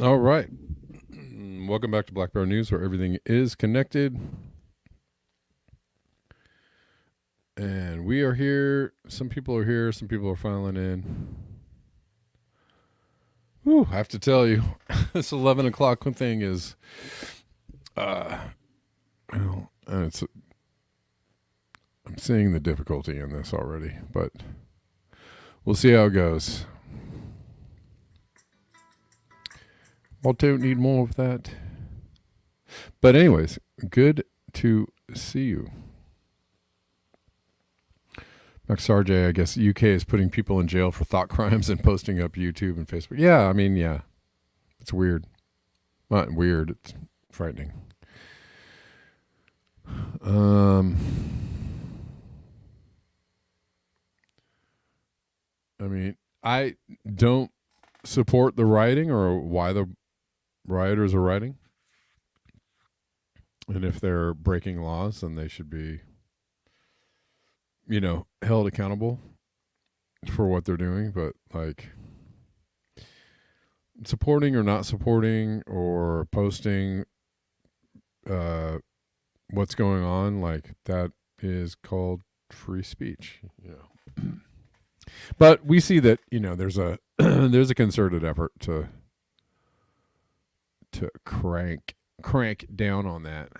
All right. Welcome back to Black Bear News, where everything is connected. And we are here. Some people are here. Some people are filing in. Whew, I have to tell you, this 11 o'clock thing is, I'm seeing the difficulty in this already, but we'll see how it goes. I don't need more of that. But anyways, good to see you. Max RJ, I guess UK is putting people in jail for thought crimes and posting up YouTube and Facebook. Yeah, I mean, yeah. It's weird. Not weird, it's frightening. I mean, I don't support the rioting or why the rioters are rioting. And if they're breaking laws, then they should be, held accountable for what they're doing. But like supporting or not supporting or posting what's going on, like that is called free speech, But we see that, there's a there's a concerted effort to crank down on that.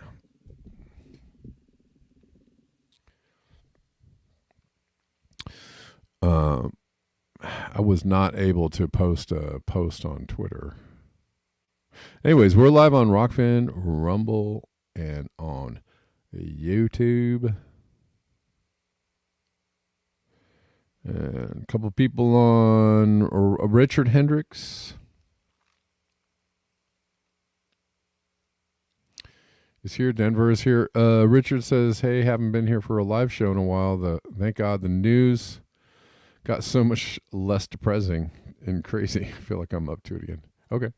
I was not able to post a post on Twitter. Anyways, we're live on Rockfin, Rumble, and on YouTube. And a couple people on Richard Hendricks is here. Denver is here. Richard says, hey, haven't been here for a live show in a while. Thank God the news got so much less depressing and crazy. I feel like I'm up to it again. Okay.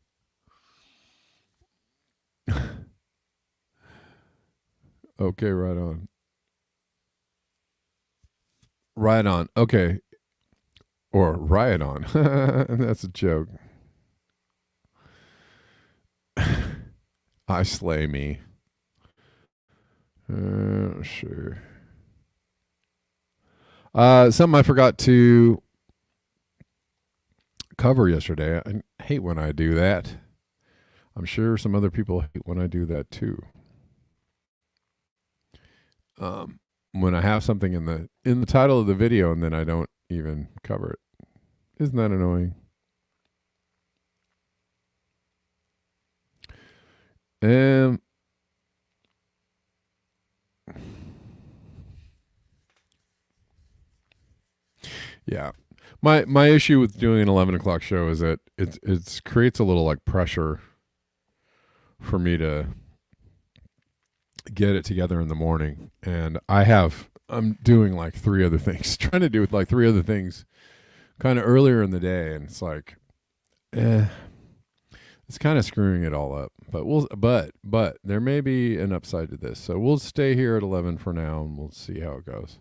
Okay, right on. Right on. Okay. Or riot on. That's a joke. I slay me. Sure. Something I forgot to cover yesterday. I hate when I do that. I'm sure some other people hate when I do that too. When I have something in the title of the video and then I don't even cover it. Isn't that annoying? Yeah. My issue with doing an 11 o'clock show is that it creates a little like pressure for me to get it together in the morning, and I'm doing like three other things, trying to do like three other things kind of earlier in the day, and it's like it's kind of screwing it all up. But there may be an upside to this, so we'll stay here at 11 for now and we'll see how it goes.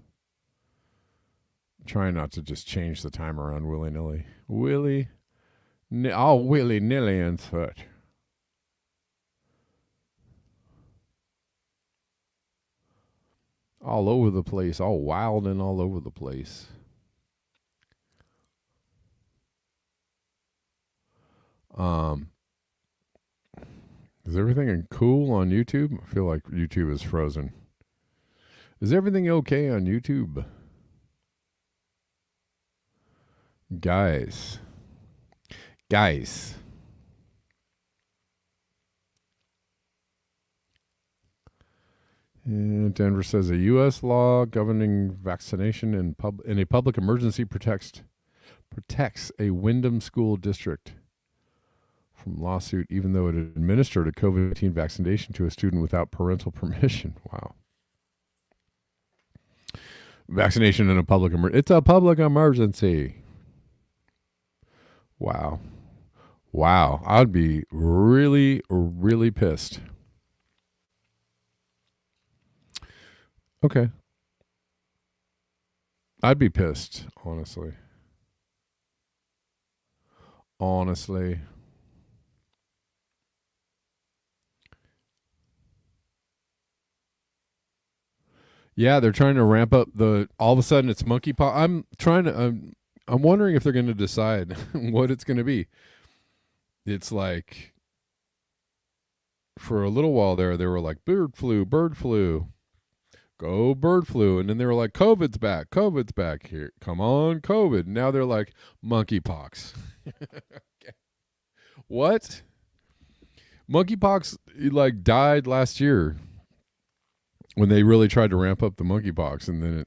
Trying not to just change the time around willy-nilly. Willy-nilly and such. All over the place, all wild and all over the place. Is everything cool on YouTube? I feel like YouTube is frozen. Is everything okay on YouTube? Guys. And Denver says a U.S. law governing vaccination in a public emergency protects a Wyndham school district from lawsuit, even though it administered a COVID-19 vaccination to a student without parental permission. Wow. Vaccination in a public emergency. It's a public emergency. Wow. I'd be really, really pissed. Okay. I'd be pissed, honestly. Yeah, they're trying to ramp up all of a sudden it's monkeypox. I'm wondering if they're going to decide what it's going to be. It's like for a little while there, they were like bird flu, go bird flu. And then they were like, COVID's back here. Come on, COVID. Now they're like monkeypox. Okay. What? Monkeypox like died last year when they really tried to ramp up the monkeypox, and then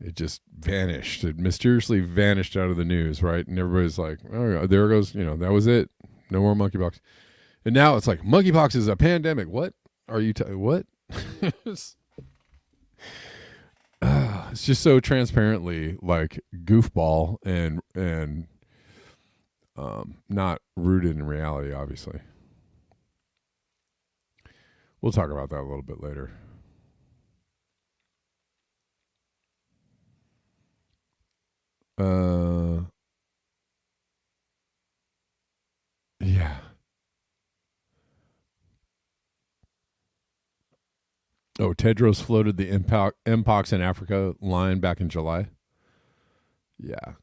it just vanished. It mysteriously vanished out of the news, right? And everybody's like, oh, there goes, that was it. No more monkeypox. And now it's like, monkeypox is a pandemic. What are you what? It's just so transparently like goofball and not rooted in reality, obviously. We'll talk about that a little bit later. Yeah. Oh, Tedros floated the Mpox in Africa line back in July. Yeah.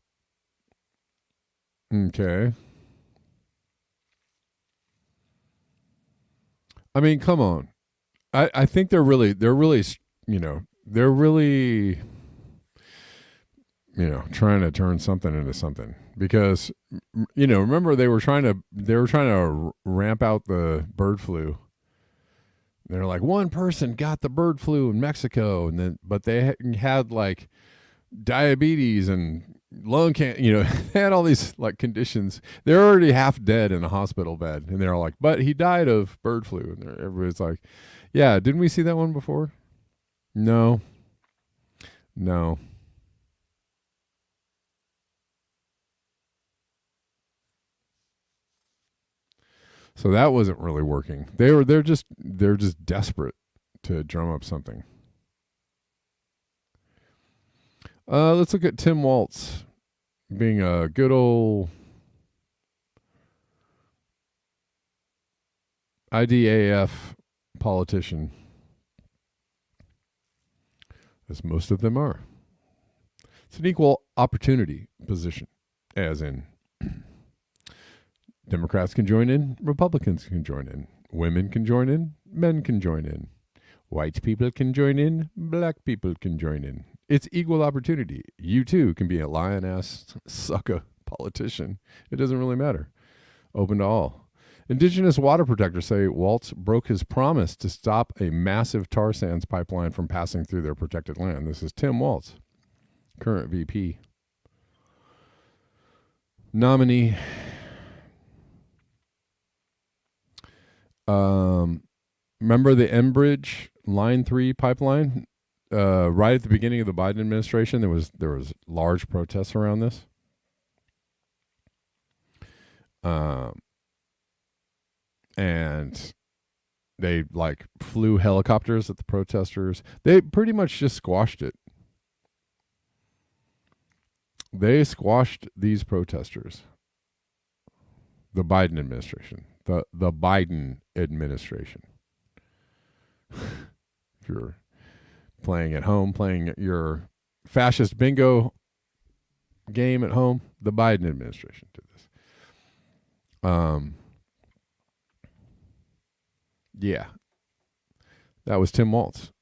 Okay. I mean, come on. I think they're really trying to turn something into something, because remember they were trying to ramp out the bird flu. They're like, one person got the bird flu in Mexico, but they had like diabetes and lung cancer. They had all these like conditions. They're already half dead in a hospital bed, and they're like, but he died of bird flu, and everybody's like, yeah, didn't we see that one before? No. So that wasn't really working. They're just desperate to drum up something. Let's look at Tim Waltz being a good old IDAF politician, as most of them are. It's an equal opportunity position, as in Democrats can join in, Republicans can join in, women can join in, men can join in, white people can join in, black people can join in. It's equal opportunity. You too can be a lion-ass sucker politician. It doesn't really matter. Open to all. Indigenous water protectors say Waltz broke his promise to stop a massive tar sands pipeline from passing through their protected land. This is Tim Waltz, current VP. Nominee. Remember the Enbridge Line 3 pipeline? Right at the beginning of the Biden administration, there was large protests around this. And they flew helicopters at the protesters. They pretty much just squashed it. They squashed these protesters. The Biden administration. The Biden administration. If you're playing at home, playing your fascist bingo game at home, the Biden administration did this. Yeah. That was Tim Waltz.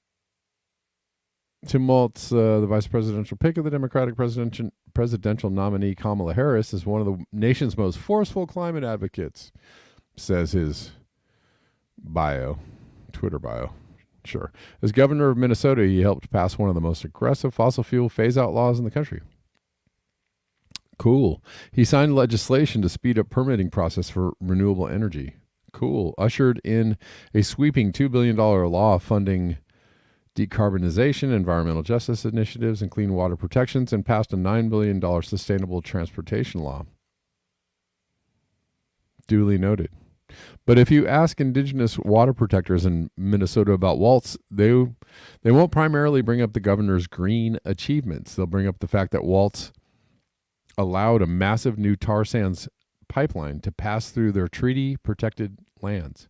Tim Waltz, the vice presidential pick of the Democratic presidential nominee Kamala Harris, is one of the nation's most forceful climate advocates, says his Twitter bio. Sure. As governor of Minnesota, he helped pass one of the most aggressive fossil fuel phase-out laws in the country. Cool. He signed legislation to speed up permitting process for renewable energy. Cool. Ushered in a sweeping $2 billion law funding decarbonization, environmental justice initiatives, and clean water protections, and passed a $9 billion sustainable transportation law. Duly noted. But if you ask indigenous water protectors in Minnesota about Waltz, they won't primarily bring up the governor's green achievements. They'll bring up the fact that Waltz allowed a massive new tar sands pipeline to pass through their treaty-protected lands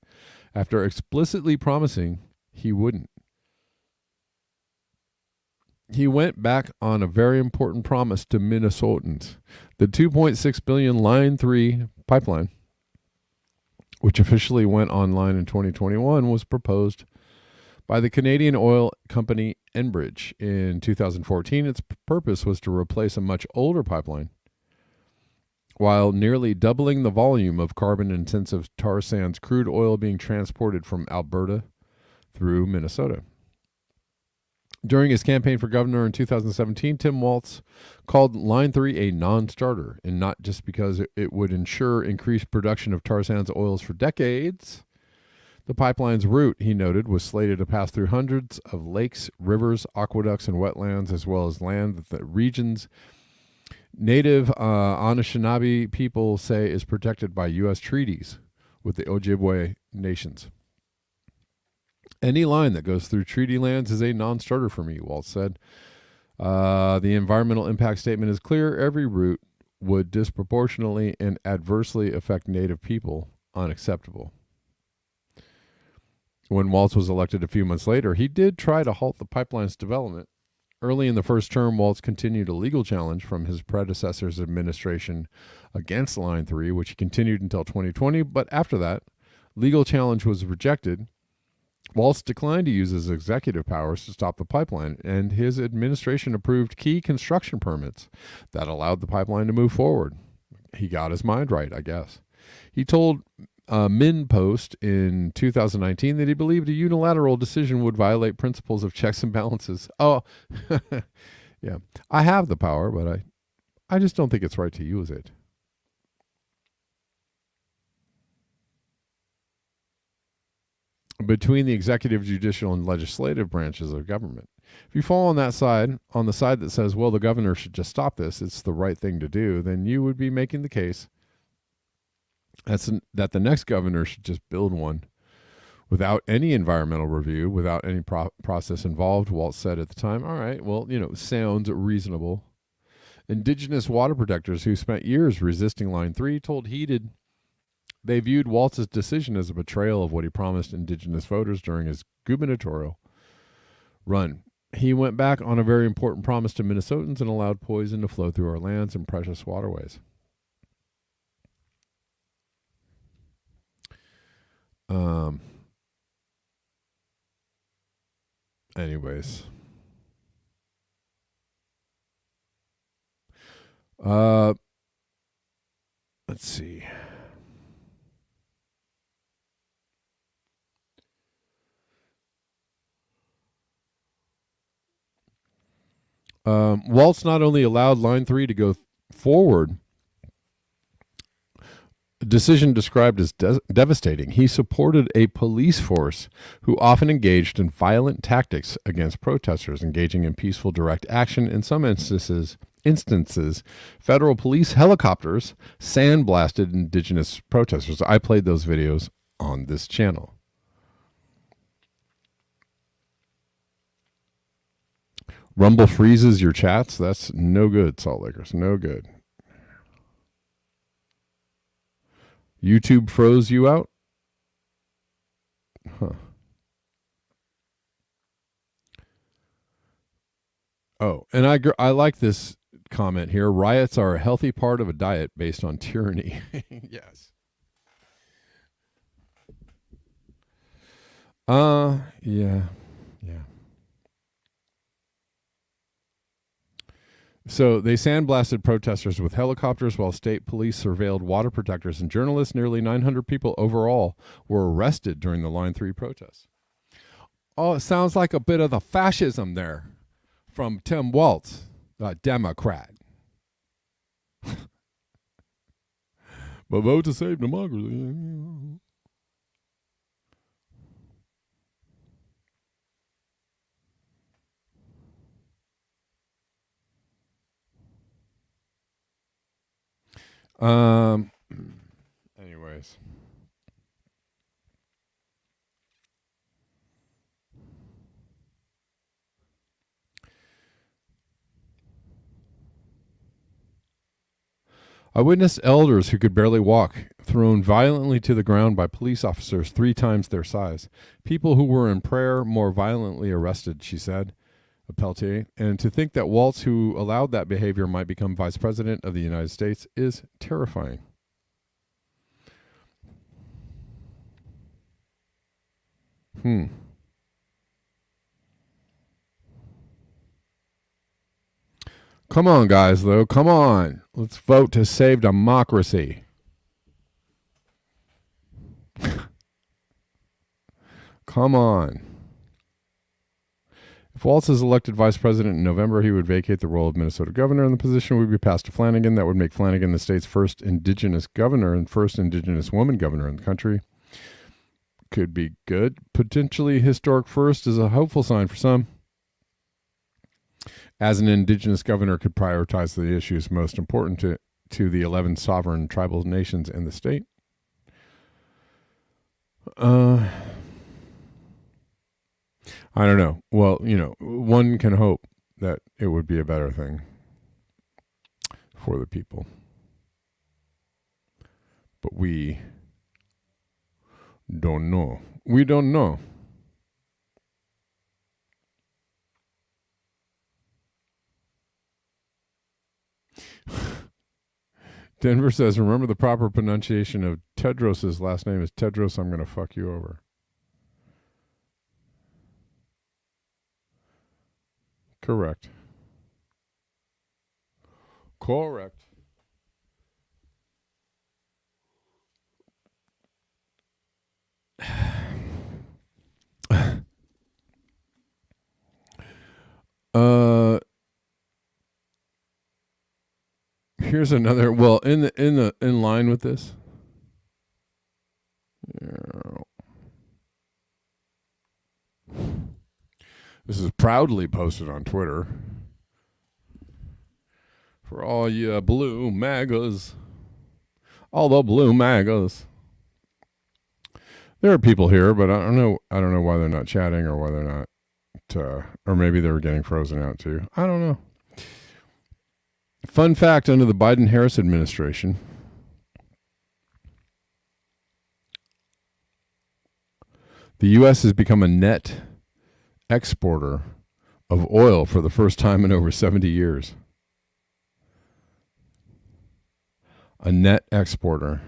after explicitly promising he wouldn't. He went back on a very important promise to Minnesotans. The $2.6 billion Line 3 pipeline, which officially went online in 2021, was proposed by the Canadian oil company Enbridge in 2014. Its purpose was to replace a much older pipeline, while nearly doubling the volume of carbon-intensive tar sands crude oil being transported from Alberta through Minnesota. During his campaign for governor in 2017, Tim Waltz called Line 3 a non-starter, and not just because it would ensure increased production of tar sands oils for decades. The pipeline's route, he noted, was slated to pass through hundreds of lakes, rivers, aqueducts, and wetlands, as well as land that the region's native Anishinaabe people say is protected by U.S. treaties with the Ojibwe nations. Any line that goes through treaty lands is a non-starter for me, Waltz said. The environmental impact statement is clear. Every route would disproportionately and adversely affect Native people. Unacceptable. When Waltz was elected a few months later, he did try to halt the pipeline's development. Early in the first term, Waltz continued a legal challenge from his predecessor's administration against Line 3, which he continued until 2020. But after that, legal challenge was rejected. Waltz declined to use his executive powers to stop the pipeline, and his administration approved key construction permits that allowed the pipeline to move forward. He got his mind right, I guess. He told MinnPost in 2019 that he believed a unilateral decision would violate principles of checks and balances. Oh, yeah. I have the power, but I just don't think it's right to use it. Between the executive, judicial, and legislative branches of government. If you fall on that side, on the side that says, well, the governor should just stop this, it's the right thing to do, then you would be making the case that the next governor should just build one without any environmental review, without any process involved. Waltz said at the time, all right, well, sounds reasonable. Indigenous water protectors who spent years resisting Line 3 told Heated they viewed Waltz's decision as a betrayal of what he promised Indigenous voters during his gubernatorial run. He went back on a very important promise to Minnesotans and allowed poison to flow through our lands and precious waterways. Anyways. Let's see. Waltz not only allowed Line 3 to go forward, a decision described as devastating. He supported a police force who often engaged in violent tactics against protesters, engaging in peaceful direct action. In some instances, federal police helicopters sandblasted indigenous protesters. I played those videos on this channel. Rumble freezes your chats. That's no good, Salt Lakers. No good. YouTube froze you out? Huh. Oh, and I like this comment here. Riots are a healthy part of a diet based on tyranny. Yes. Yeah. So they sandblasted protesters with helicopters while state police surveilled water protectors and journalists. Nearly 900 people overall were arrested during the Line 3 protests. Oh, it sounds like a bit of the fascism there from Tim Waltz, a Democrat. But vote to save democracy. Anyways. I witnessed elders who could barely walk thrown violently to the ground by police officers 3 times their size. People who were in prayer more violently arrested, she said, Peltier. And to think that Waltz, who allowed that behavior, might become vice president of the United States is terrifying. Come on, guys, though. Come on. Let's vote to save democracy. Come on. If Waltz is elected vice president in November, he would vacate the role of Minnesota governor, and the position would be passed to Flanagan. That would make Flanagan the state's first indigenous governor and first indigenous woman governor in the country. Could be good. Potentially historic first is a hopeful sign for some, as an indigenous governor could prioritize the issues most important to the 11 sovereign tribal nations in the state. I don't know. Well, one can hope that it would be a better thing for the people. But we don't know. We don't know. Denver says, remember the proper pronunciation of Tedros' last name is Tedros. I'm going to fuck you over. Correct. Here's another. Well, in line with this. This is proudly posted on Twitter for all you blue MAGAs. All the blue maggots. There are people here, but I don't know why they're not chatting or why they're not, or maybe they were getting frozen out too. I don't know. Fun fact: under the Biden-Harris administration, the U.S. has become a net exporter of oil for the first time in over 70 years. A net exporter.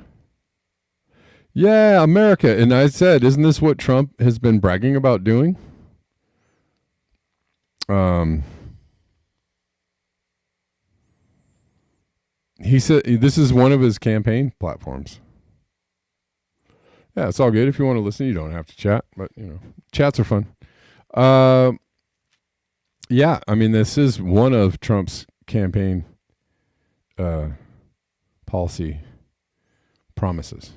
Yeah, America. And I said, isn't this what Trump has been bragging about doing? He said this is one of his campaign platforms. Yeah, it's all good. If you want to listen, you don't have to chat, but chats are fun. Yeah, I mean, this is one of Trump's campaign policy promises.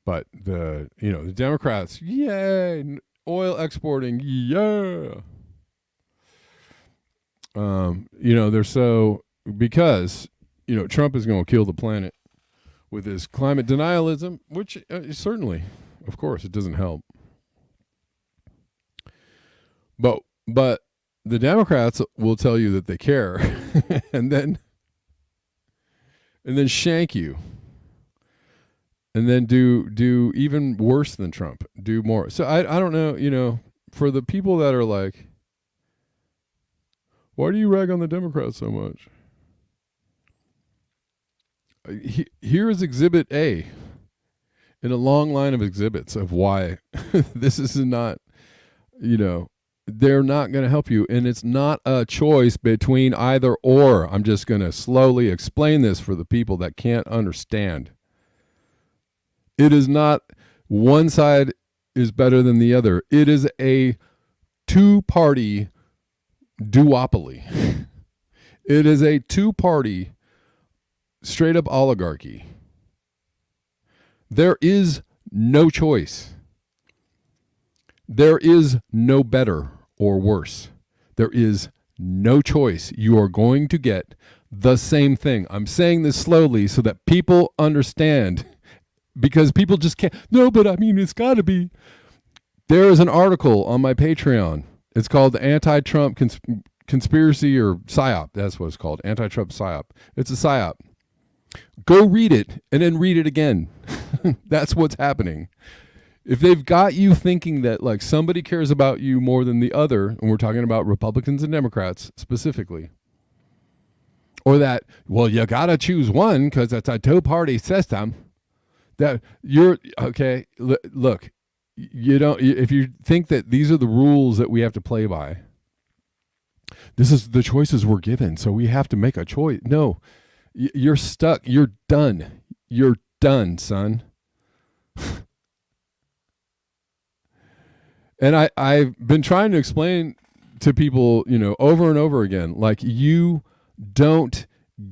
But the Democrats, yay, oil exporting, yeah. They're so, because Trump is going to kill the planet with his climate denialism, which certainly, of course, it doesn't help. But the Democrats will tell you that they care, and then shank you, and then do even worse than Trump, do more. So I don't know, for the people that are like, why do you rag on the Democrats so much? Here is Exhibit A in a long line of exhibits of why this is not, they're not going to help you. And it's not a choice between either or. I'm just going to slowly explain this for the people that can't understand. It is not one side is better than the other. It is a two-party duopoly. It is a two-party straight-up oligarchy. There is no choice. There is no better or worse. There is no choice. You are going to get the same thing. I'm saying this slowly so that people understand, because people just can't. No, but I mean, it's got to be. There is an article on my Patreon. It's called the Anti-Trump Conspiracy or PSYOP. That's what it's called. Anti-Trump PSYOP. It's a PSYOP. Go read it and then read it again. That's what's happening. If they've got you thinking that like somebody cares about you more than the other, and we're talking about Republicans and Democrats specifically, or that, well, you got to choose one because it's a two-party system, that you're, okay, look, you don't, if you think that these are the rules that we have to play by, this is the choices we're given, so we have to make a choice. No, you're stuck. You're done. You're done, son. And I've been trying to explain to people, over and over again, like, you don't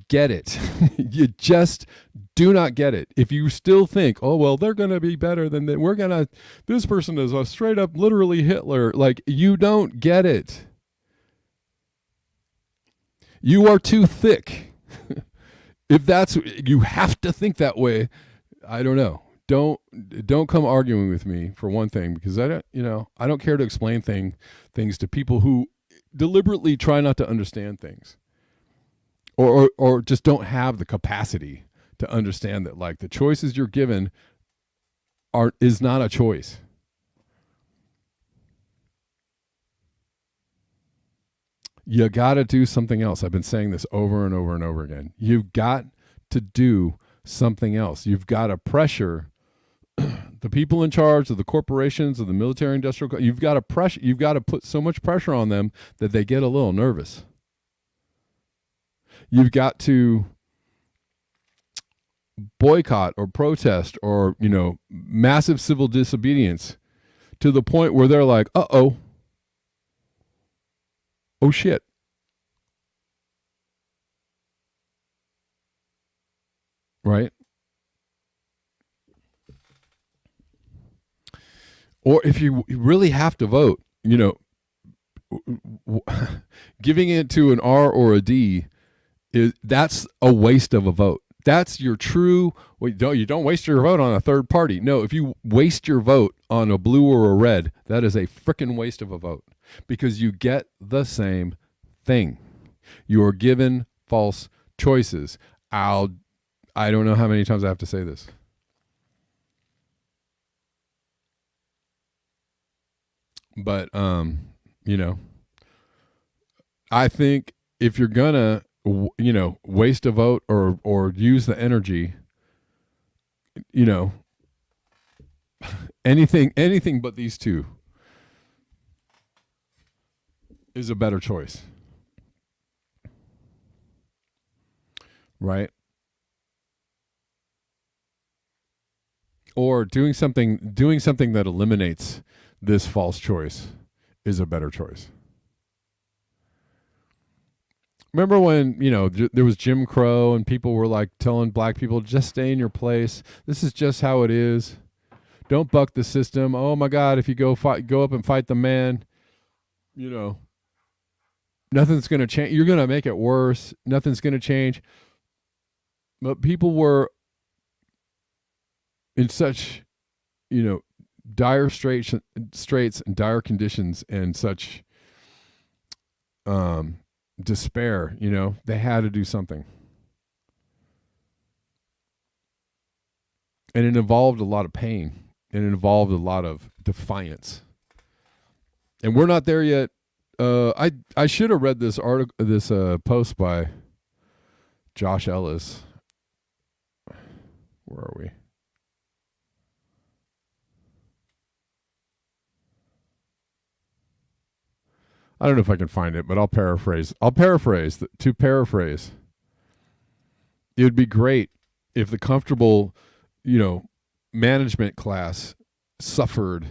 get it. You just do not get it. If you still think, oh, well, they're going to be better than that, this person is a straight up literally Hitler. Like, you don't get it. You are too thick. If you have to think that way, I don't know. Don't come arguing with me, for one thing, because I don't care to explain things to people who deliberately try not to understand things, or just don't have the capacity to understand that, like, the choices you're given is not a choice. You got to do something else. I've been saying this over and over and over again. You've got to do something else. You've got to pressure the people in charge of the corporations, of the military industrial. You've got to put so much pressure on them that they get a little nervous. You've got to boycott or protest or, massive civil disobedience to the point where they're like, oh shit. Right? Or if you really have to vote, giving it to an R or a D, that's a waste of a vote. That's your true. Well, you don't waste your vote on a third party. No, if you waste your vote on a blue or a red, that is a freaking waste of a vote because you get the same thing. You are given false choices. I don't know how many times I have to say this. But I think if you're gonna waste a vote or use the energy, anything but these two is a better choice. Right? Or doing something that eliminates this false choice is a better choice. Remember when, there was Jim Crow and people were like telling black people, just stay in your place. This is just how it is. Don't buck the system. Oh my God, if you go up and fight the man, nothing's going to change. You're going to make it worse. Nothing's going to change. But people were in such, dire straits and dire conditions and such despair, they had to do something. And it involved a lot of pain and it involved a lot of defiance. And we're not there yet. I should have read this post by Josh Ellis. Where are we? I don't know if I can find it, but I'll paraphrase. To paraphrase, it would be great if the comfortable, management class suffered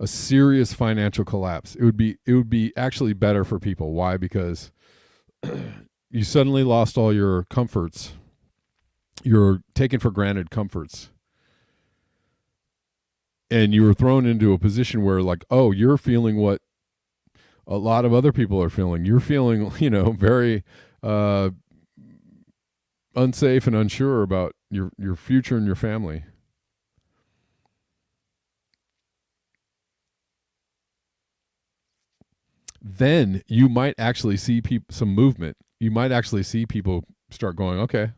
a serious financial collapse. It would be actually better for people. Why? Because you suddenly lost all your comforts, your taken for granted comforts. And you were thrown into a position where like, oh, you're feeling what a lot of other people are feeling. You're feeling, very unsafe and unsure about your future and your family. Then you might actually see some movement. You might actually see people start going, okay,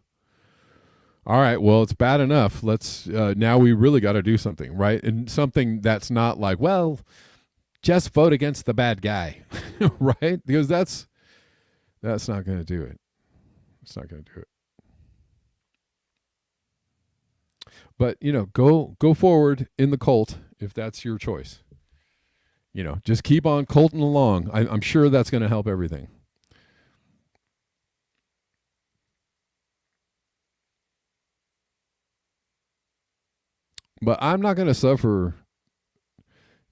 all right, well, it's bad enough. Let's now we really got to do something, right? And something that's not like, well, just vote against the bad guy, right? Because that's not going to do it. It's not going to do it. But go forward in the cult if that's your choice. Just keep on colting along. I'm sure that's going to help everything. But I'm not going to suffer.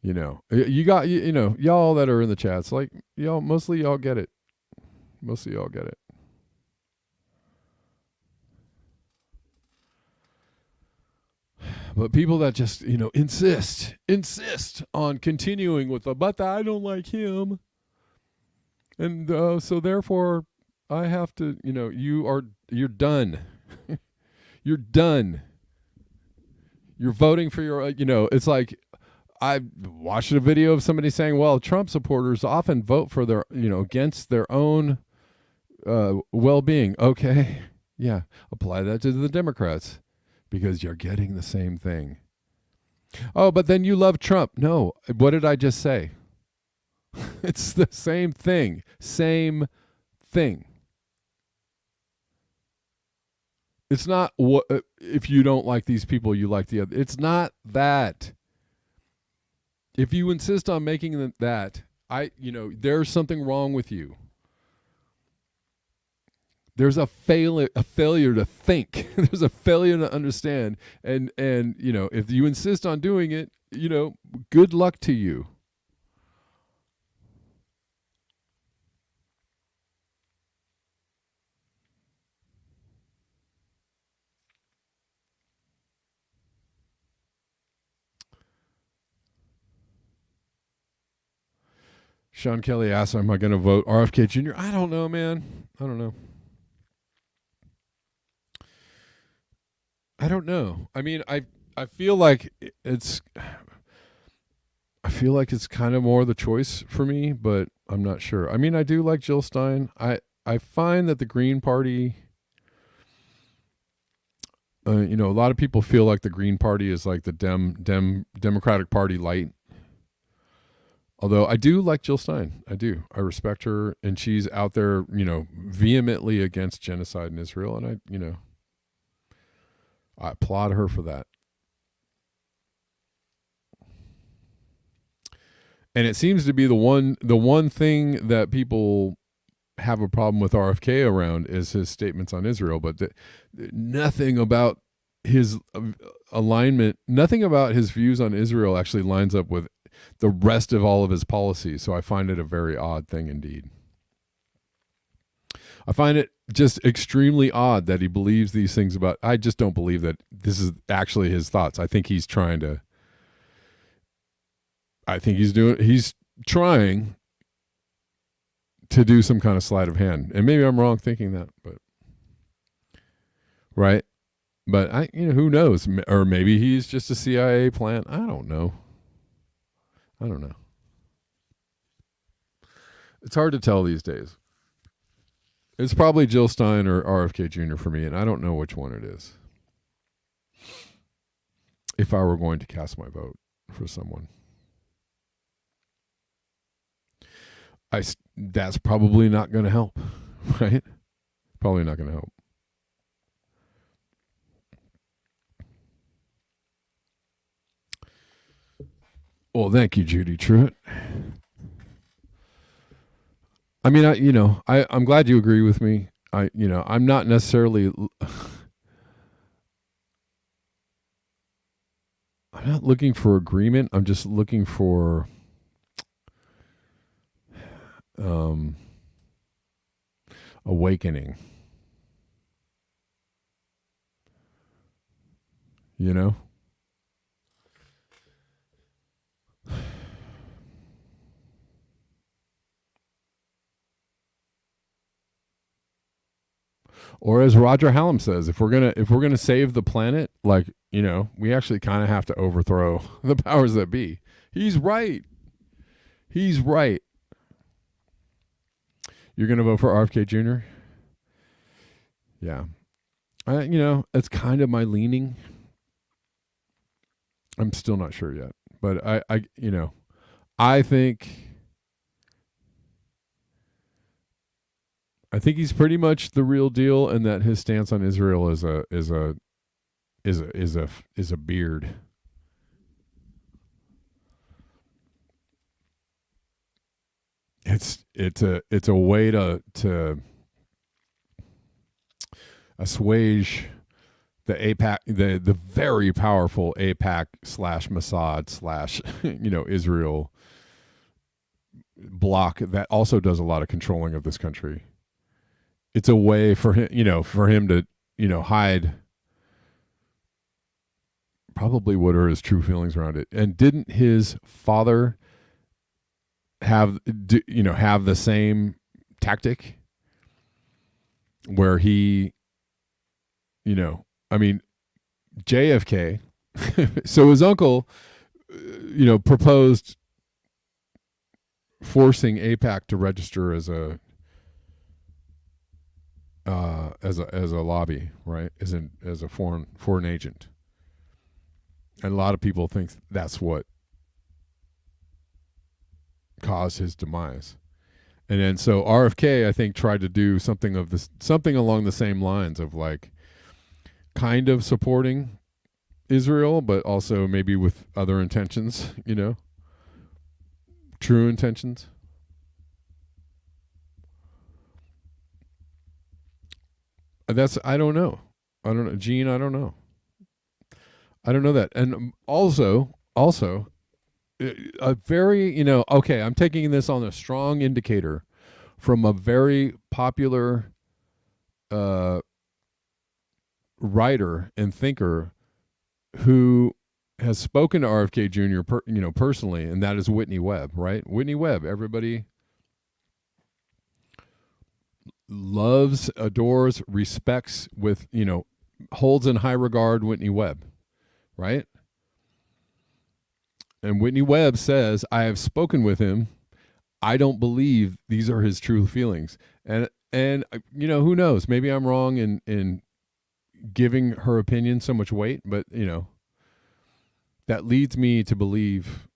You got y'all that are in the chats, like mostly y'all get it. Mostly y'all get it. But people that just, insist on continuing with but I don't like him. And so therefore I have to, you're done. You're done. You're voting for your, it's like I watched a video of somebody saying, well, Trump supporters often vote for their, against their own well-being. Okay. Yeah. Apply that to the Democrats. Because you're getting the same thing. Oh, but then you love Trump. No, what did I just say? It's the same thing. Same thing. It's not what if you don't like these people, you like the other. It's not that. If you insist on making that, there's something wrong with you. There's a failure to think. There's a failure to understand. And if you insist on doing it, good luck to you. Sean Kelly asks, am I going to vote RFK Jr.? I don't know, man. I don't know. I don't know. I mean, I feel like it's I feel like it's kind of more the choice for me, but I'm not sure. I mean, I do like Jill Stein. I find that the Green Party, you know, a lot of people feel like the Green Party is like the Democratic Party light. Although I do like Jill Stein. I do. I respect her, and she's out there, you know, vehemently against genocide in Israel, and I applaud her for that. And it seems to be the one thing that people have a problem with RFK around is his statements on Israel, but nothing about his alignment, nothing about his views on Israel actually lines up with the rest of all of his policies. So I find it a very odd thing indeed. I find it just extremely odd that he believes these things about. I just don't believe that this is actually his thoughts. I think he's trying to. I think he's trying to do some kind of sleight of hand, and maybe I'm wrong thinking that, but right. But who knows? Or maybe he's just a CIA plant. I don't know. It's hard to tell these days. It's probably Jill Stein or RFK Jr. for me, and I don't know which one it is. If I were going to cast my vote for someone, that's probably not going to help, right? Probably not going to help. Well, thank you, Judy Truitt. I mean, I'm glad you agree with me. I'm not necessarily. I'm not looking for agreement. I'm just looking for awakening. You know? Or as Roger Hallam says, if we're gonna save the planet, like, we actually kind of have to overthrow the powers that be. He's right. He's right. You're gonna vote for RFK Jr.? Yeah. It's kind of my leaning. I'm still not sure yet, but I think he's pretty much the real deal, and that his stance on Israel is a beard. It's a way to assuage the AIPAC, the very powerful AIPAC / Mossad / Israel bloc that also does a lot of controlling of this country. It's a way for him, to, hide probably what are his true feelings around it. And didn't his father have the same tactic where he, JFK, so his uncle, proposed forcing AIPAC to register as a lobby, right? As a foreign agent. And a lot of people think that's what caused his demise. And then so RFK, I think, tried to do something along the same lines of like kind of supporting Israel, but also maybe with other intentions, true intentions. I don't know, Gene. I don't know that. And also a very, okay, I'm taking this on a strong indicator from a very popular writer and thinker who has spoken to RFK Jr. Personally, and that is Whitney Webb, right? Whitney Webb, everybody loves, adores, respects with, holds in high regard Whitney Webb, right? And Whitney Webb says, I have spoken with him. I don't believe these are his true feelings. And who knows? Maybe I'm wrong in giving her opinion so much weight, but that leads me to believe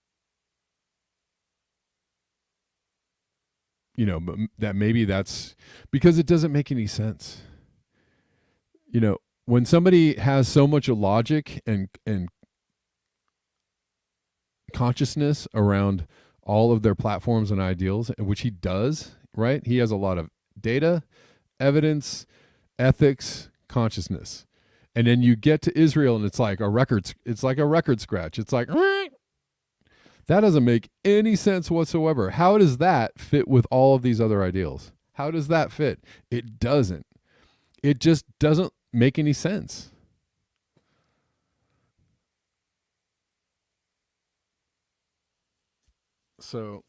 that maybe that's because it doesn't make any sense. When somebody has so much logic and consciousness around all of their platforms and ideals, which he does, right? He has a lot of data, evidence, ethics, consciousness. And then you get to Israel and it's like a record scratch. It's like that doesn't make any sense whatsoever. How does that fit with all of these other ideals? How does that fit? It doesn't. It just doesn't make any sense. So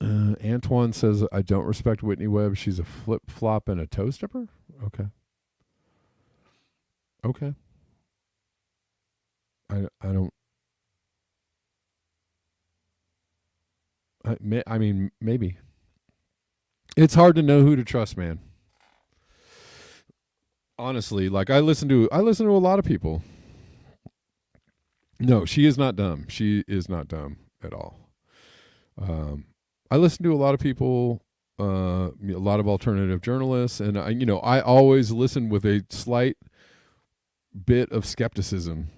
Antoine says, I don't respect Whitney Webb. She's a flip-flop and a toe stepper? Okay. I don't. I mean, maybe. It's hard to know who to trust, man. Honestly, like I listen to a lot of people. No, she is not dumb. She is not dumb at all. I listen to a lot of people, a lot of alternative journalists, and I always listen with a slight bit of skepticism.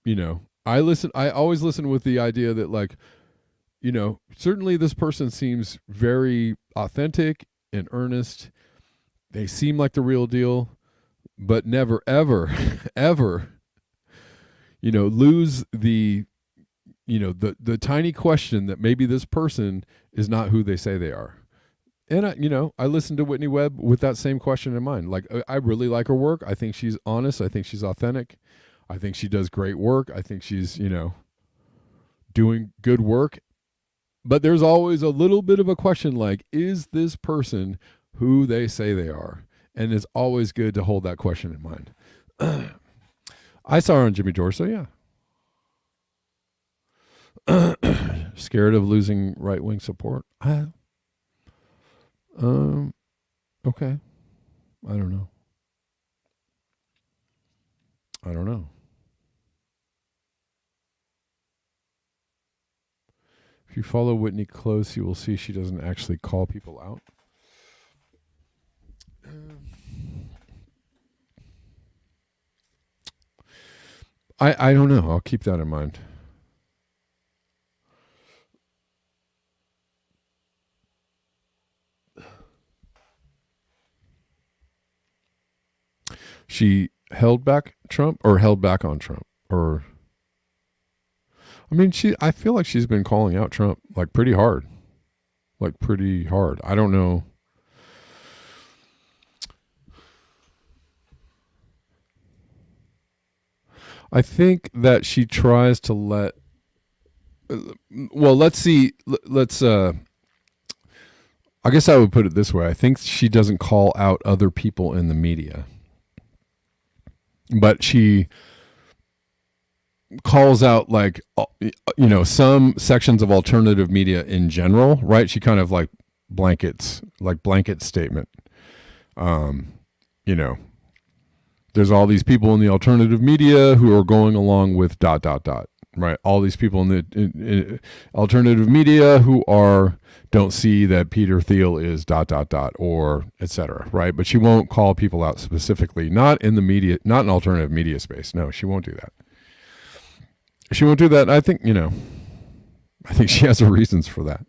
I always listen with the idea that certainly this person seems very authentic and earnest. They seem like the real deal, but never, ever, ever, lose the tiny question that maybe this person is not who they say they are. And I listened to Whitney Webb with that same question in mind. Like, I really like her work. I think she's honest. I think she's authentic. I think she does great work. I think she's, doing good work. But there's always a little bit of a question like, is this person who they say they are? And it's always good to hold that question in mind. I saw her on Jimmy George, so yeah. Scared of losing right-wing support? Okay. I don't know. If you follow Whitney close, you will see she doesn't actually call people out. I don't know. I'll keep that in mind. She held back Trump or held back on Trump? Or I feel like she's been calling out Trump like pretty hard. I don't know. I think that she tries to let's see. I guess I would put it this way. I think she doesn't call out other people in the media, but she calls out some sections of alternative media in general, right? She kind of blanket statement. There's all these people in the alternative media who are going along with ... right? All these people in the alternative media who don't see that Peter Thiel is ... or etc. Right? But she won't call people out specifically, not in the media, not in alternative media space. No, she won't do that. She won't do that. I think she has her reasons for that.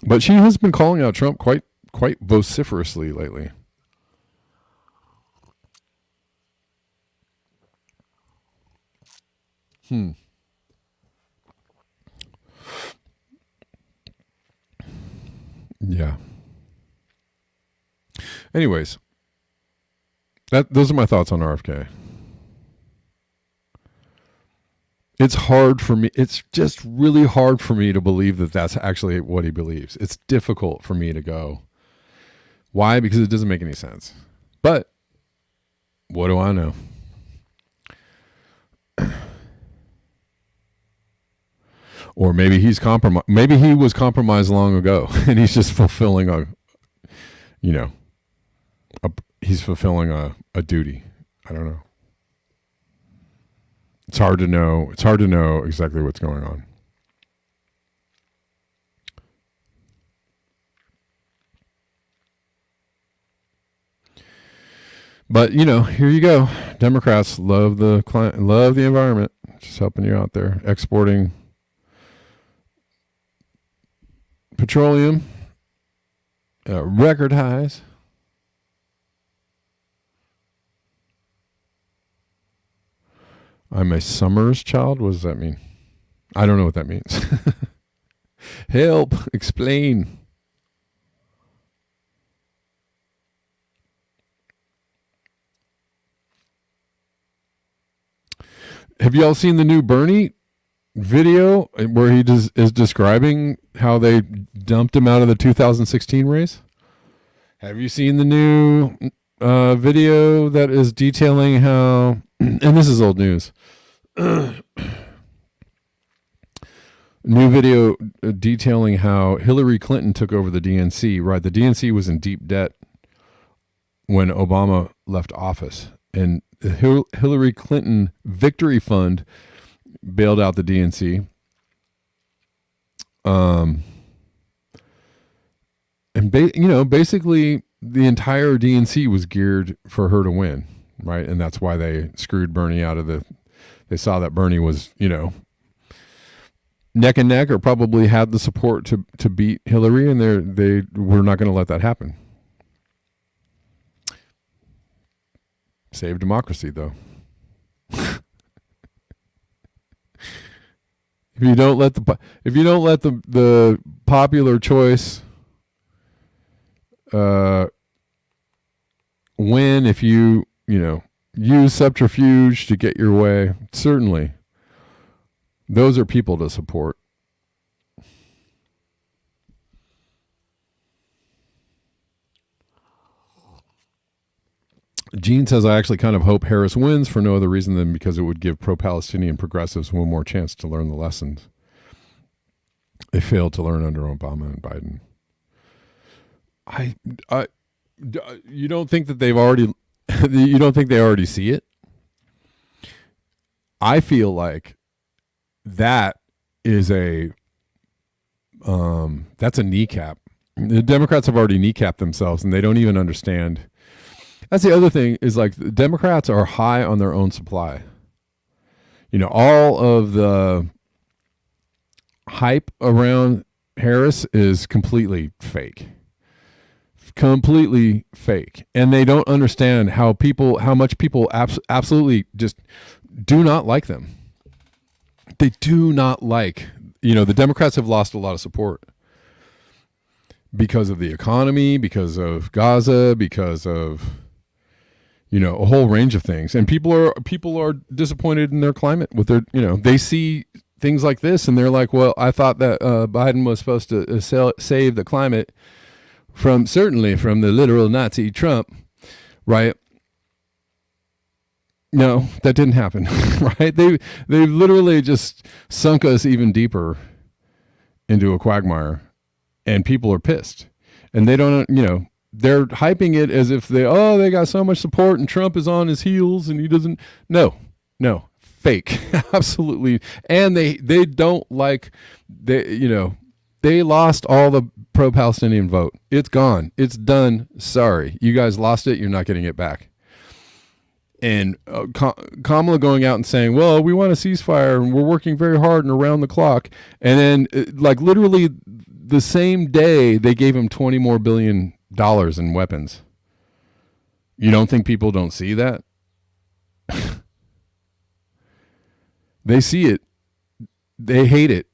But she has been calling out Trump quite vociferously lately. Yeah. Anyways, those are my thoughts on RFK. It's hard for me. It's just really hard for me to believe that that's actually what he believes. It's difficult for me to go. Why? Because it doesn't make any sense. But what do I know? Or maybe he's compromised. Maybe he was compromised long ago, and he's just fulfilling he's fulfilling a duty. I don't know. It's hard to know. It's hard to know exactly what's going on. But here you go. Democrats love the client, love the environment. Just helping you out there, exporting petroleum record highs. I'm a Summers child. What does that mean? I don't know what that means. Help, explain. Have you all seen the new Bernie video where he is describing how they dumped him out of the 2016 race? Have you seen the new video that is detailing how, and this is old news, new video detailing how Hillary Clinton took over the DNC, right? The DNC was in deep debt when Obama left office, and the Hillary Clinton Victory Fund bailed out the DNC. And basically the entire DNC was geared for her to win, right? And that's why they screwed Bernie out of they saw that Bernie was, neck and neck, or probably had the support to beat Hillary, and they were not going to let that happen. Save democracy, though. If you don't let the popular choice win, if you use subterfuge to get your way, certainly those are people to support. Gene says, I actually kind of hope Harris wins for no other reason than because it would give pro-Palestinian progressives one more chance to learn the lessons they failed to learn under Obama and Biden. You don't think that they've already, you don't think they already see it? I feel like that is that's a kneecap. The Democrats have already kneecapped themselves, and they don't even understand. That's the other thing, is like the Democrats are high on their own supply. All of the hype around Harris is completely fake. Completely fake. And they don't understand how much people absolutely just do not like them. They do not like, the Democrats have lost a lot of support because of the economy, because of Gaza, because of a whole range of things. And people are disappointed in their climate with their, they see things like this and they're like, well, I thought that Biden was supposed to save the climate certainly from the literal Nazi Trump, right? No, that didn't happen, right? They literally just sunk us even deeper into a quagmire, and people are pissed, and they don't, they're hyping it as if they got so much support and Trump is on his heels and he doesn't. No, fake, absolutely. And they don't like, they lost all the pro-Palestinian vote. It's gone. It's done. Sorry, you guys lost it. You're not getting it back. And Kamala going out and saying, well, we want a ceasefire and we're working very hard and around the clock. And then like literally the same day they gave him $20 billion more in weapons. You don't think people don't see that? They see it. They hate it.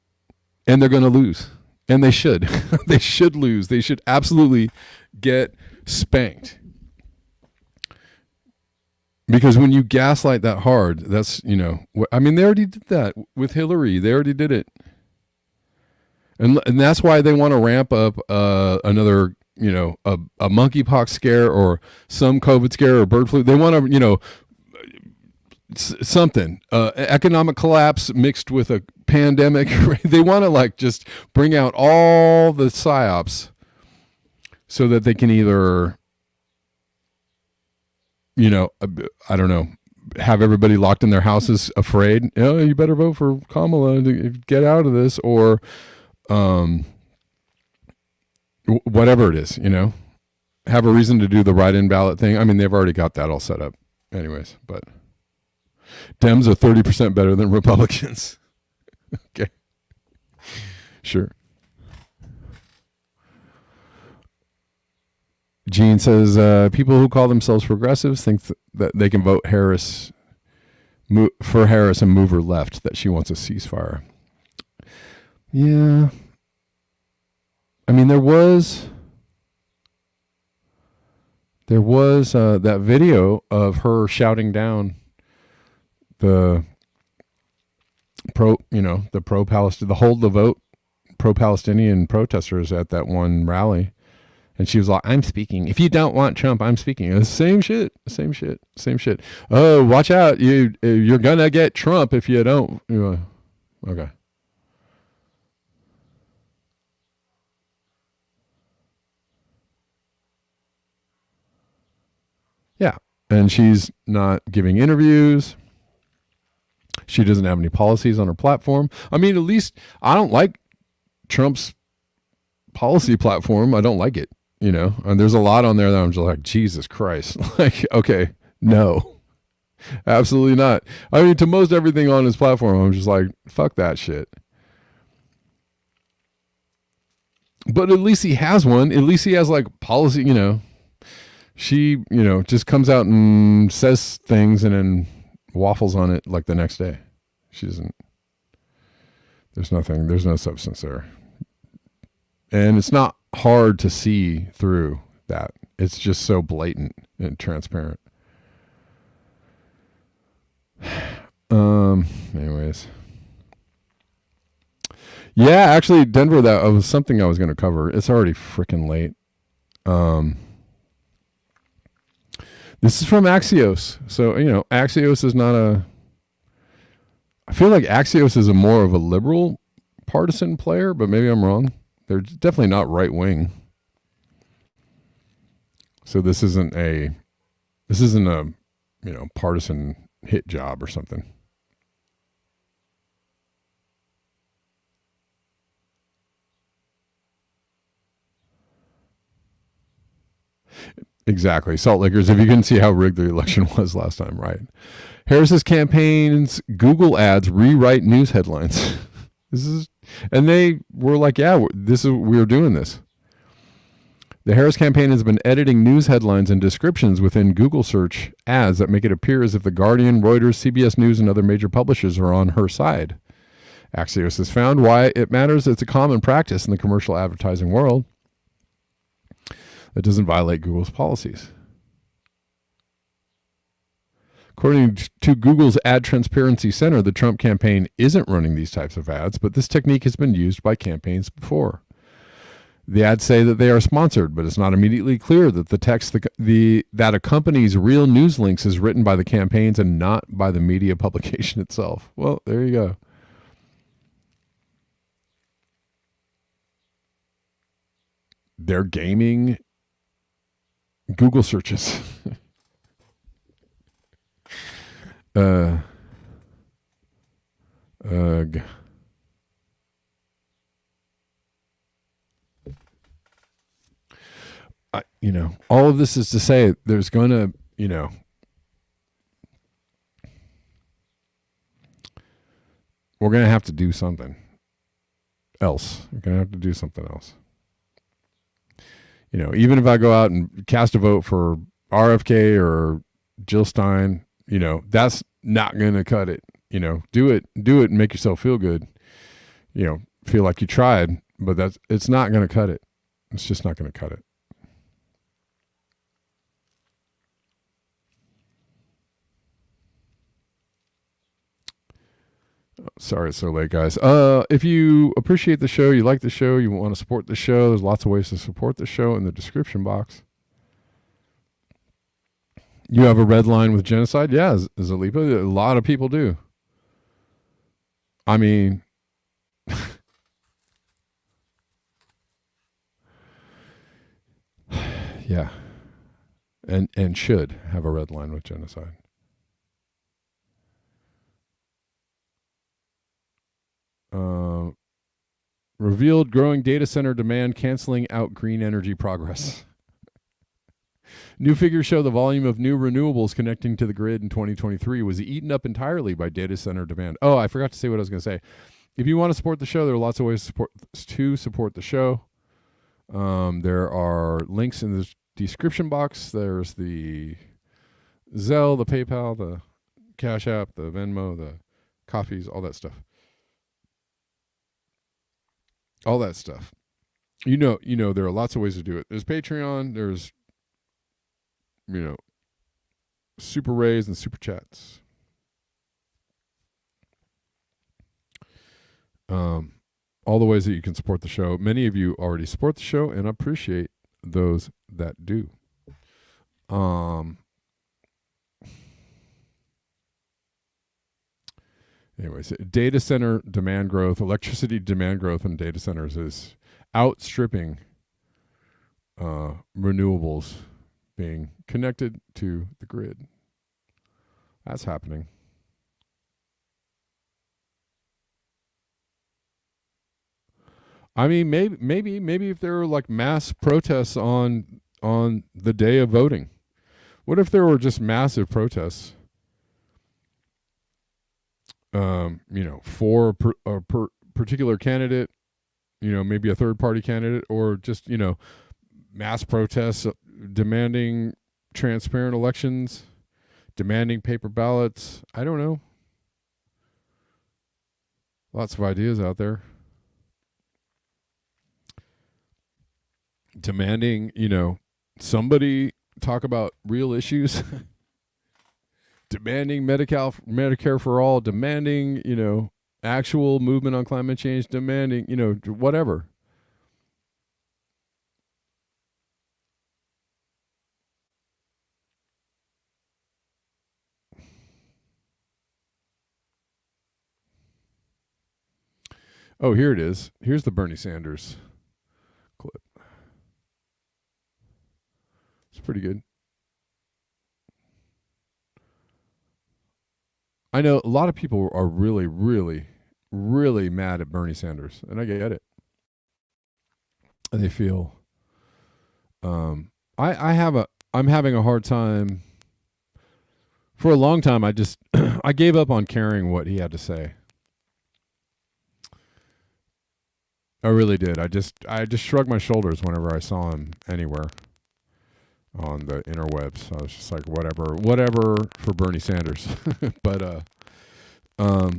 And they're going to lose. And they should. They should lose. They should absolutely get spanked. Because when you gaslight that hard, that's, you know, I mean, they already did that with Hillary. They already did it. And that's why they want to ramp up another, you know, a monkeypox scare or some COVID scare or bird flu. They want to, you know, something, economic collapse mixed with a pandemic. They want to like just bring out all the psyops so that they can either, you know, I don't know, have everybody locked in their houses afraid. Oh, you better vote for Kamala to get out of this, or whatever it is, you know, have a reason to do the write-in ballot thing. I mean, they've already got that all set up anyways, but Dems are 30% better than Republicans. Okay. Sure. Gene says, people who call themselves progressives think that they can vote for Harris and move her left, that she wants a ceasefire. Yeah. I mean, there was that video of her shouting down the pro-Palestine, the hold the vote pro-Palestinian protesters at that one rally. And she was like, I'm speaking. If you don't want Trump, I'm speaking. The same shit. Oh, watch out. You're going to get Trump if you don't. Okay. Yeah. And she's not giving interviews. She doesn't have any policies on her platform. I mean, at least I don't like Trump's policy platform. I don't like it. You know, and there's a lot on there that I'm just like, Jesus Christ. Like, okay, no, absolutely not. I mean, to most everything on his platform, I'm just like, fuck that shit. But at least he has one. At least he has like policy, you know. She, you know, just comes out and says things and then waffles on it like the next day. She doesn't, there's no substance there. And it's not hard to see through that. It's just so blatant and transparent. Anyways. Yeah, actually Denver, that was something I was going to cover. It's already freaking late. This is from Axios. So, you know, Axios is not I feel like Axios is more of a liberal partisan player, but maybe I'm wrong. They're definitely not right wing. So this isn't a, you know, partisan hit job or something. Exactly. Salt Lickers, if you can see how rigged the election was last time, right? Harris's campaign's Google ads rewrite news headlines. And they were like, yeah, we're doing this. The Harris campaign has been editing news headlines and descriptions within Google search ads that make it appear as if The Guardian, Reuters, CBS News, and other major publishers are on her side. Axios has found why it matters. It's a common practice in the commercial advertising world that doesn't violate Google's policies. According to Google's Ad Transparency Center, the Trump campaign isn't running these types of ads, but this technique has been used by campaigns before. The ads say that they are sponsored, but it's not immediately clear that the text that accompanies real news links is written by the campaigns and not by the media publication itself. Well, there you go. They're gaming Google searches. You know, all of this is to say there's going to, you know, we're going to have to do something else. We're going to have to do something else. You know, even if I go out and cast a vote for RFK or Jill Stein, you know, that's not going to cut it. You know, do it and make yourself feel good. You know, feel like you tried, but it's not going to cut it. It's just not going to cut it. Sorry it's so late, guys. If you appreciate the show, you like the show, you want to support the show, there's lots of ways to support the show in the description box. You have a red line with genocide? Yeah, Zalipa. A lot of people do. I mean, yeah. And should have a red line with genocide. Revealed growing data center demand canceling out green energy progress. New figures show the volume of new renewables connecting to the grid in 2023 was eaten up entirely by data center demand. Oh, I forgot to say what I was going to say. If you want to support the show, there are lots of ways to support the show. There are links in the description box. There's the Zelle, the PayPal, the Cash App, the Venmo, the coffees, all that stuff. All that stuff. You know, there are lots of ways to do it. There's Patreon, there's, super rays and super chats. All the ways that you can support the show. Many of you already support the show, and I appreciate those that do. Anyways, data center demand growth, electricity demand growth in data centers is outstripping renewables being connected to the grid. That's happening. I mean, maybe if there were like mass protests on the day of voting, what if there were just massive protests? For a particular candidate, maybe a third party candidate, or just mass protests demanding transparent elections, demanding paper ballots. I don't know. Lots of ideas out there. Demanding, somebody talk about real issues. Demanding Medicare for all, demanding, actual movement on climate change, demanding, whatever. Oh, here it is. Here's the Bernie Sanders clip. It's pretty good. I know a lot of people are really, really, really mad at Bernie Sanders, and I get it. And they feel, I'm having a hard time. For a long time, I gave up on caring what he had to say. I really did. I just shrugged my shoulders whenever I saw him anywhere on the interwebs. I was just like, whatever for Bernie Sanders. But I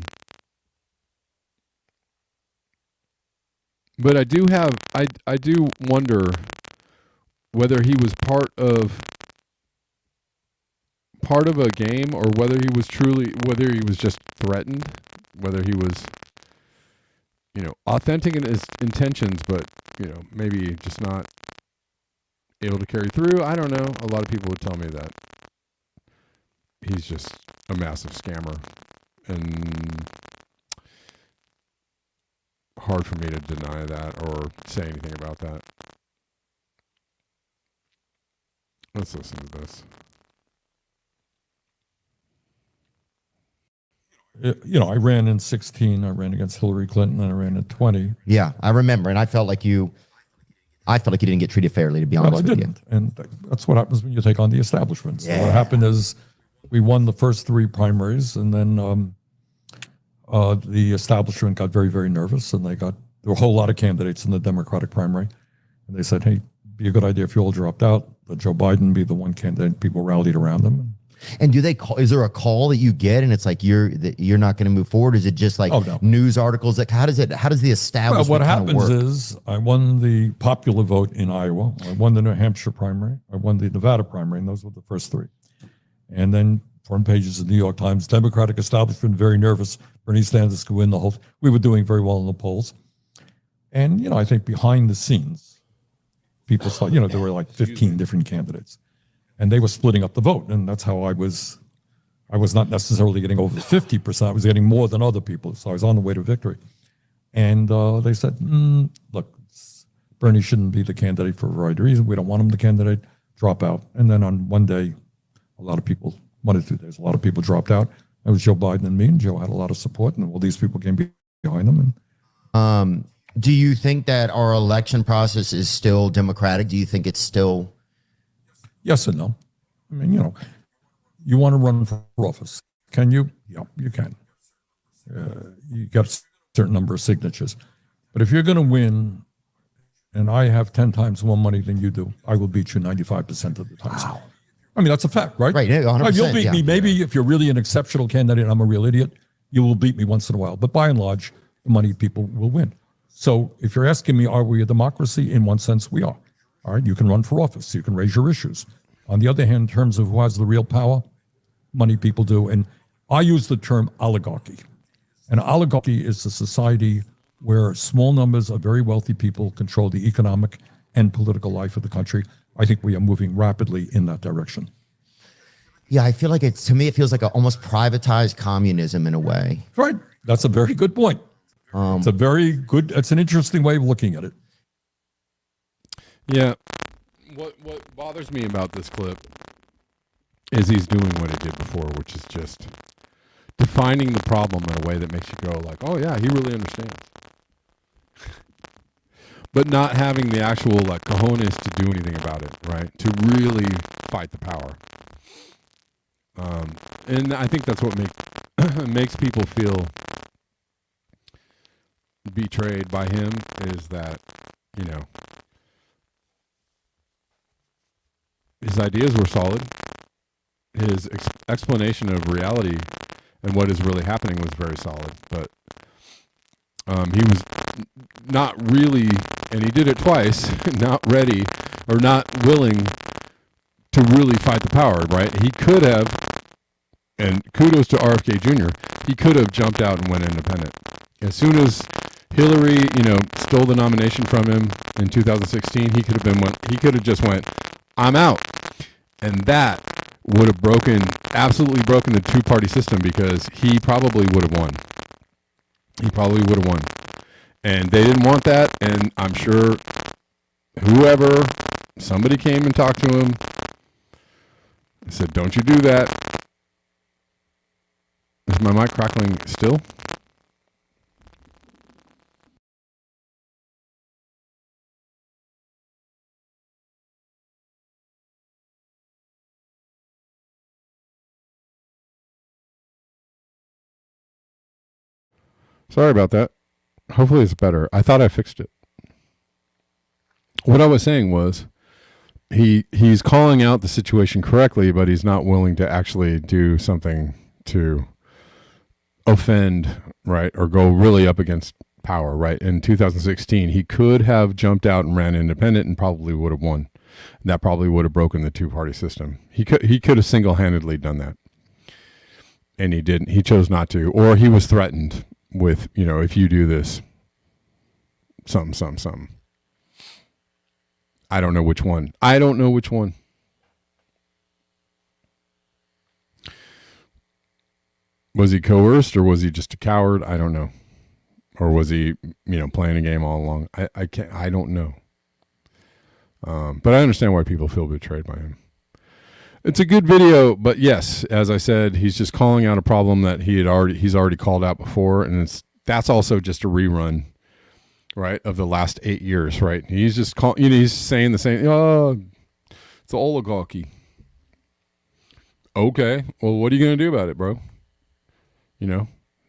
do wonder whether he was part of a game, or whether he was just threatened, whether he was authentic in his intentions, but maybe just not able to carry through. I don't know. A lot of people would tell me that he's just a massive scammer, and hard for me to deny that or say anything about that. Let's listen to this. I ran in 2016. I ran against Hillary Clinton, and I ran in 2020. Yeah, I remember, and I felt like you didn't get treated fairly, to be honest with you. And that's what happens when you take on the establishment. So what happened is we won the first 3 primaries, and then the establishment got very, very nervous, and there were a whole lot of candidates in the Democratic primary, and they said, "Hey, be a good idea if you all dropped out. Let Joe Biden be the one candidate." People rallied around him. And do they call? Is there a call that you get, and it's like you're not going to move forward? Is it just like news articles? Like how does the establishment? Well, what happens is I won the popular vote in Iowa. I won the New Hampshire primary. I won the Nevada primary, and those were the first 3. And then front pages of the New York Times, Democratic establishment very nervous, Bernie Sanders could win the whole. We were doing very well in the polls. And, I think behind the scenes, people saw, there were like 15 different candidates. And they were splitting up the vote. And that's how I was not necessarily getting over 50%. I was getting more than other people. So I was on the way to victory. And they said, look, Bernie shouldn't be the candidate for a variety of reasons. We don't want him the candidate, drop out. And then on one day, a lot of people, 1 or 2 days, a lot of people dropped out. It was Joe Biden and me, and Joe had a lot of support, and all these people came behind him. And do you think that our election process is still democratic? Do you think it's still? Yes and no. I mean, you want to run for office. Can you? Yeah, you can. You got a certain number of signatures. But if you're going to win, and I have 10 times more money than you do, I will beat you 95% of the time. Wow. I mean, that's a fact, right? Right, 100%. You'll beat me. Maybe if you're really an exceptional candidate and I'm a real idiot, you will beat me once in a while. But by and large, the money people will win. So if you're asking me, are we a democracy? In one sense, we are. All right, you can run for office. You can raise your issues. On the other hand, in terms of who has the real power, money people do. And I use the term oligarchy. An oligarchy is a society where small numbers of very wealthy people control the economic and political life of the country. I think we are moving rapidly in that direction. Yeah, I feel like to me, it feels like almost privatized communism in a way. Right. That's a very good point. It's an interesting way of looking at it. Yeah. What bothers me about this clip is he's doing what he did before, which is just defining the problem in a way that makes you go like, oh yeah, he really understands. But not having the actual cojones to do anything about it, right? To really fight the power. And I think that's what makes people feel betrayed by him is that, his ideas were solid. His explanation of reality and what is really happening was very solid, but he was not really, and he did it twice, not ready or not willing to really fight the power, right? He could have, and kudos to RFK Jr., he could have jumped out and went independent. As soon as Hillary, stole the nomination from him in 2016, he could have just went, I'm out. And that would have absolutely broken the two-party system because he probably would have won. And they didn't want that, and I'm sure somebody came and talked to him and said, don't you do that. Is my mic crackling still? Sorry about that. Hopefully it's better. I thought I fixed it. What I was saying was he's calling out the situation correctly, but he's not willing to actually do something to offend, right, or go really up against power, right? In 2016, he could have jumped out and ran independent and probably would have won. That probably would have broken the two-party system. He could have single-handedly done that. And he didn't. He chose not to. Or he was threatened with, if you do this, something. I don't know which one. Was he coerced or was he just a coward? I don't know. Or was he, playing a game all along? I don't know. But I understand why people feel betrayed by him. It's a good video, but yes, as I said, he's just calling out a problem that he's already called out before, and that's also just a rerun, right, of the last 8 years, right? He's just he's saying the same. Oh, it's oligarchy. Okay, well, what are you gonna do about it, bro?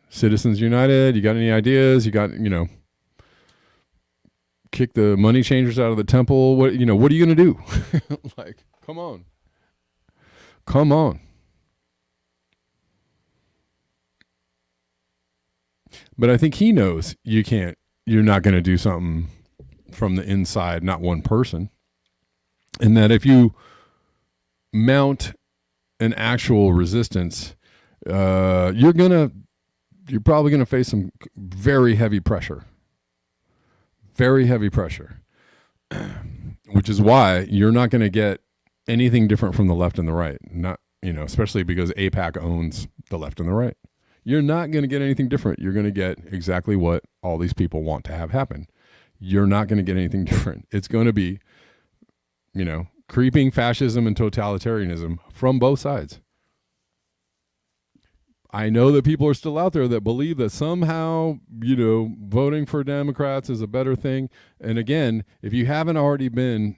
Citizens United. You got any ideas? You got kick the money changers out of the temple. What are you gonna do? Come on. But I think he knows you're not going to do something from the inside, not one person. And that if you mount an actual resistance, you're probably gonna face some very heavy pressure. Very heavy pressure, which is why you're not going to get anything different from the left and the right. Not, especially because AIPAC owns the left and the right. You're not going to get anything different. You're going to get exactly what all these people want to have happen. You're not going to get anything different. It's going to be, creeping fascism and totalitarianism from both sides. I know that people are still out there that believe that somehow, voting for Democrats is a better thing. And again, if you haven't already been,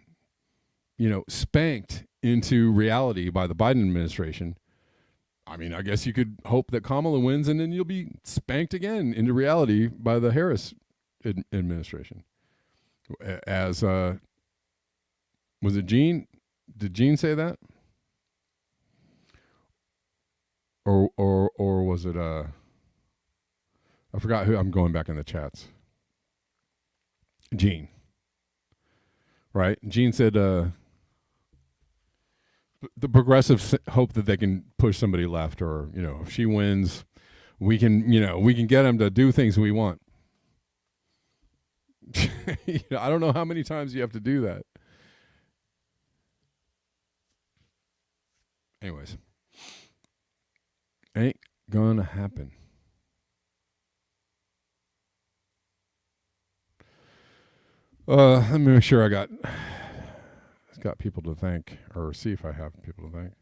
spanked into reality by the Biden administration, I guess you could hope that Kamala wins and then you'll be spanked again into reality by the Harris administration. As, was it Gene? Did Gene say that? Or was it I forgot who. I'm going back in the chats. Gene. Right? Gene said the progressives hope that they can push somebody left, or if she wins, we can get them to do things we want. I don't know how many times you have to do that. Anyways. Ain't gonna happen. Let me make sure I got people to thank, or see if I have people to thank.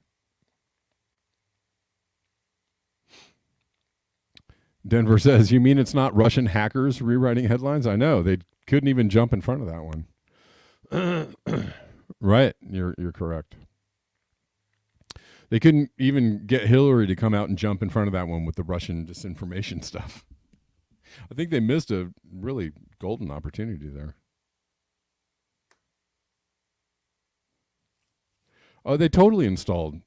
Denver says, "You mean it's not Russian hackers rewriting headlines?" I know, they couldn't even jump in front of that one. Right, you're correct. They couldn't even get Hillary to come out and jump in front of that one with the Russian disinformation stuff. I think they missed a really golden opportunity there. Oh, they totally installed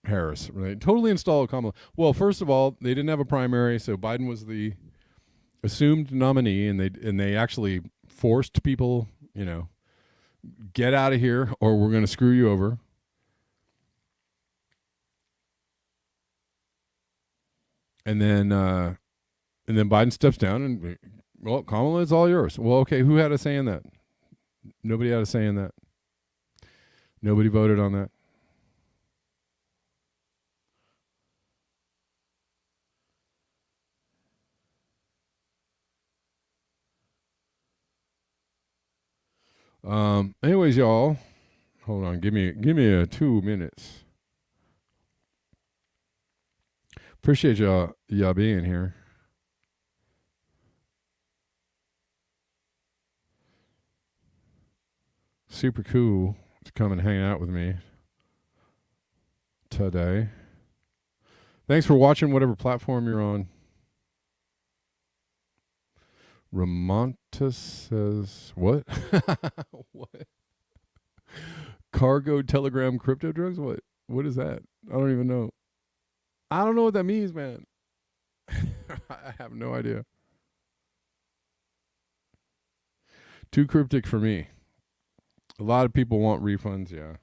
Harris. They totally installed Kamala. Well, first of all, they didn't have a primary, so Biden was the assumed nominee, and they actually forced people, get out of here or we're going to screw you over. And then Biden steps down and, well, Kamala, it's all yours. Well, okay, who had a say in that? Nobody had a say in that. Nobody voted on that. Anyways, y'all, hold on. Give me 2 minutes. Appreciate y'all being here. Super cool to come and hang out with me today. Thanks for watching, whatever platform you're on. Ramonta says, what? What? Cargo, telegram, crypto drugs? What is that? I don't even know. I don't know what that means, man. I have no idea. Too cryptic for me. A lot of people want refunds, yeah.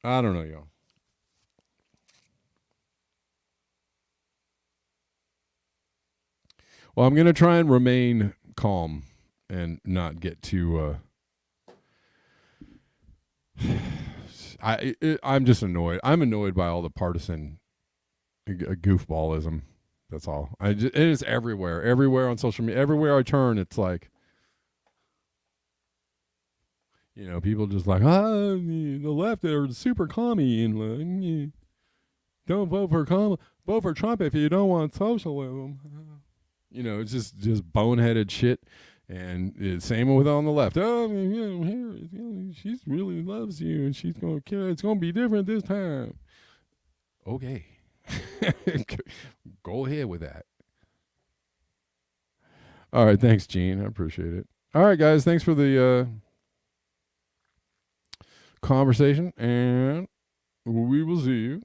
I don't know, y'all. Well, I'm going to try and remain calm and not get too... I'm just annoyed. I'm annoyed by all the partisan goofballism. That's all. It is everywhere. Everywhere on social media. Everywhere I turn, it's like, people just like, the left are super commie and don't vote for Trump if you don't want socialism. It's just boneheaded shit. And it's same with on the left. She really loves you, and she's gonna kill. It's gonna be different this time. Okay, go ahead with that. All right, thanks, Gene. I appreciate it. All right, guys, thanks for the conversation, and we will see you.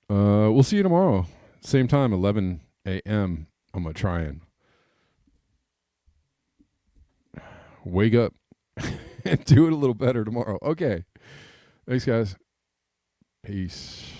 We'll see you tomorrow, same time, 11 a.m. I'm gonna try and wake up. and do it a little better tomorrow. Okay. Thanks, guys. Peace.